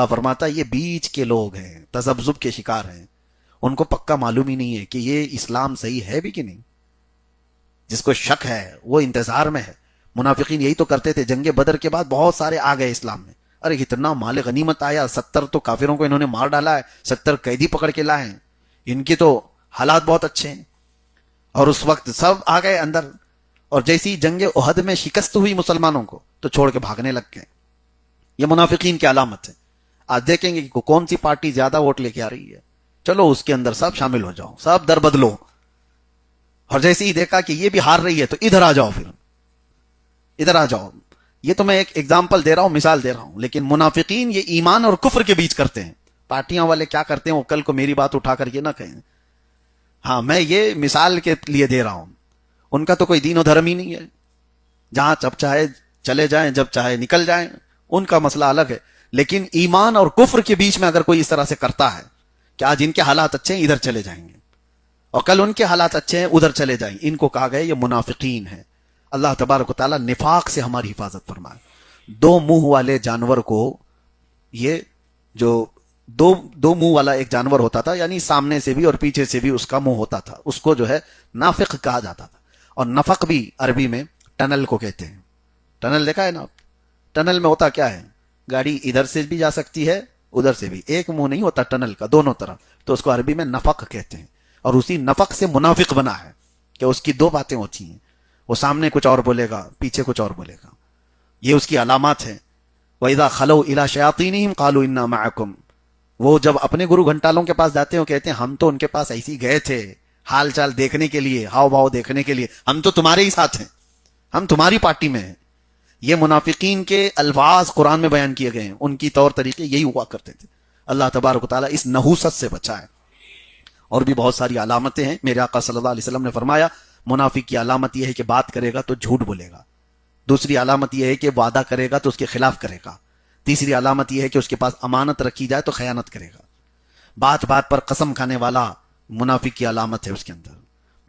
فرماتا ہے یہ بیچ کے لوگ ہیں، تذبذب کے شکار ہیں، ان کو پکا معلوم ہی نہیں ہے کہ یہ اسلام صحیح ہے بھی کہ نہیں. جس کو شک ہے وہ انتظار میں ہے. منافقین یہی تو کرتے تھے. جنگ بدر کے بعد بہت سارے آ گئے اسلام میں. ارے اتنا مال غنیمت آیا، 70 تو کافروں کو انہوں نے مار ڈالا ہے، 70 قیدی پکڑ کے لائے ہیں، ان کی تو حالات بہت اچھے ہیں. اور اس وقت سب آ گئے اندر، اور جیسی جنگ احد میں شکست ہوئی مسلمانوں کو تو چھوڑ کے بھاگنے لگ گئے. یہ منافقین کی علامت ہے. آج دیکھیں گے کہ کون سی پارٹی زیادہ ووٹ لے کے آ رہی ہے، چلو اس کے اندر سب شامل ہو جاؤ، سب در بدلو. اور جیسے ہی دیکھا کہ یہ بھی ہار رہی ہے تو ادھر آ جاؤ، پھر ادھر آ جاؤ. یہ تو میں ایک ایگزامپل دے رہا ہوں، مثال دے رہا ہوں. لیکن منافقین یہ ایمان اور کفر کے بیچ کرتے ہیں. پارٹیاں والے کیا کرتے ہیں وہ کل کو میری بات اٹھا کر یہ نہ کہیں. ہاں میں یہ مثال کے لیے دے رہا ہوں. ان کا تو کوئی دین و دھرم ہی نہیں ہے. جہاں جب چاہے چلے جائیں، جب چاہے نکل جائیں، ان کا مسئلہ الگ ہے. لیکن ایمان اور کفر کے بیچ میں اگر کوئی اس طرح سے کرتا ہے کہ آج ان کے حالات اچھے ہیں ادھر چلے جائیں گے، اور کل ان کے حالات اچھے ہیں ادھر چلے جائیں، ان کو کہا گیا یہ منافقین ہے. اللہ تبارک و تعالیٰ نفاق سے ہماری حفاظت فرمائے. دو منہ والے جانور کو، یہ جو دو منہ والا ایک جانور ہوتا تھا، یعنی سامنے سے بھی اور پیچھے سے بھی اس کا منہ ہوتا تھا، اس کو جو ہے نافق کہا جاتا تھا. اور نفق بھی عربی میں ٹنل کو کہتے ہیں. ٹنل دیکھا ہے نا آپ؟ ٹنل میں ہوتا کیا ہے، گاڑی ادھر سے بھی جا سکتی ہے ادھر سے بھی، ایک منہ نہیں ہوتا ٹنل کا، دونوں طرف. تو اس کو عربی میں نفق کہتے ہیں. اور اسی نفق سے منافق بنا ہے کہ اس کی دو باتیں ہوتی ہیں، وہ سامنے کچھ اور بولے گا، پیچھے کچھ اور بولے گا. یہ اس کی علامات ہیں. وَإِذَا خَلَوْا إِلَىٰ شَيَاطِينِهِمْ قَالُوا إِنَّا مَعَكُمْ. وہ جب اپنے گرو گھنٹالوں کے پاس جاتے ہیں وہ کہتے ہیں ہم تو ان کے پاس ایسے ہی گئے تھے حال چال دیکھنے کے لیے، ہاؤ بھاؤ دیکھنے کے لیے، ہم تو تمہارے ہی ساتھ ہیں، ہم تمہاری پارٹی میں ہیں. یہ منافقین کے الفاظ قرآن میں بیان کیے گئے ہیں. ان کی طور طریقے یہی ہوا کرتے تھے. اللہ تبارک و تعالیٰ اس نحوست سے بچائے. اور بھی بہت ساری علامتیں ہیں. میرے آقا صلی اللہ علیہ وسلم نے فرمایا منافق کی علامت یہ ہے کہ بات کرے گا تو جھوٹ بولے گا. دوسری علامت یہ ہے کہ وعدہ کرے گا تو اس کے خلاف کرے گا. تیسری علامت یہ ہے کہ اس کے پاس امانت رکھی جائے تو خیانت کرے گا. بات بات پر قسم کھانے والا منافق کی علامت ہے. اس کے اندر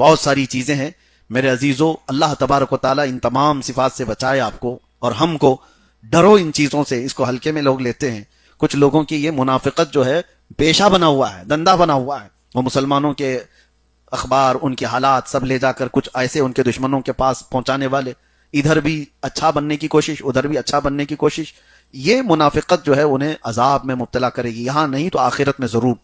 بہت ساری چیزیں ہیں. میرے عزیزو، اللہ تبارک و تعالیٰ ان تمام صفات سے بچائے آپ کو اور ہم کو. ڈرو ان چیزوں سے. اس کو ہلکے میں لوگ لیتے ہیں. کچھ لوگوں کی یہ منافقت جو ہے پیشہ بنا ہوا ہے، دندہ بنا ہوا ہے. وہ مسلمانوں کے اخبار، ان کے حالات سب لے جا کر کچھ ایسے ان کے دشمنوں کے پاس پہنچانے والے. ادھر بھی اچھا بننے کی کوشش، ادھر بھی اچھا بننے کی کوشش. یہ منافقت جو ہے انہیں عذاب میں مبتلا کرے گی، یہاں نہیں تو آخرت میں ضرور.